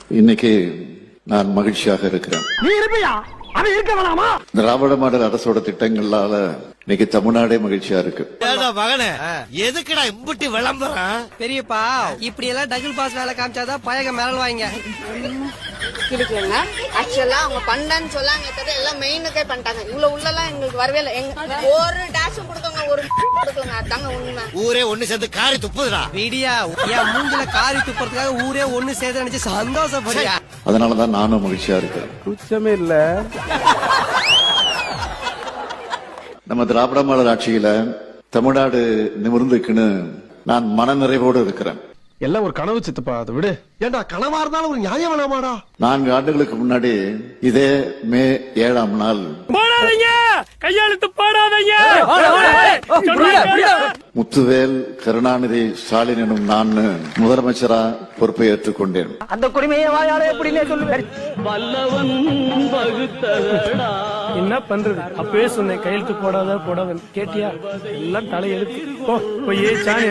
இன்னைக்கு நான் மகிழ்ச்சியாக இருக்கிறேன். நீ இருப்பியா? அவன் இருக்க வேணாமா? திராவிட மாடல் அரசோட திட்டங்களால இன்னைக்கு தமிழ்நாடே மகிழ்ச்சியா இருக்கு. மகனே எதுக்குடா இம்புட்டி விளம்பரம்? பெரியப்பா இப்படி எல்லாம் டபுள் பாஸ் வேலை காமிச்சாதான் பயக மிரல் வாங்க இருக்குங்க. ஆக்சுவலா அவங்க பண்ணான்னு சொல்லாங்க தவிர எல்லாம் மெயினுக்கே பண்ணிட்டாங்க. இவ்வளவு உள்ளலாம் எங்களுக்கு வரவே இல்லை. ஒரு டேஷும் கொடுக்கங்க, ஒரு கொடுக்கலங்க. அதாங்க உண்மை. ஊரே ஒண்ணு சேர்ந்து காரி துப்புதுடா. வீடியா என் மூஞ்சில காரி துப்புறதுக்காக ஊரே ஒண்ணு சேர்த்து நினைச்சு சந்தோஷப்படியா. அதனாலதான் நானும் மகிழ்ச்சியா இருக்கேன். குச்சமே இல்ல. நம்ம திராவிட மாடல் ஆட்சியில தமிழ்நாடு நிமிர்ந்துக்குன்னு நான் மன நிறைவோடு இருக்கிறேன். எல்லாம் ஒரு கனவு சித்தப்பா, அதை விடு. ஏண்டா கனவா இருந்தாலும் ஒரு நியாயம் வேணாமாடா? 4 ஆண்டுகளுக்கு முன்னாடி இதே மே 7ஆம் நாள் போடாதீங்க, கையெழுத்து போடாதீங்க. முத்துவேல் கருணாநிதி ஸ்டாலின் எனும் நான் முதலமைச்சரா பொறுப்பை ஏற்றுக்கொண்டேன். அந்த குடிமையை வாயாலே எப்படின்னே சொல்லுவேன். வல்லவன் வகுத்ததடா. என்ன பண்றது? அப்பவே சொன்னேன் கையெழுத்து போடாத போடாத. கேட்டியா? எல்லாம் தலையெழுத்து. போய் சாணி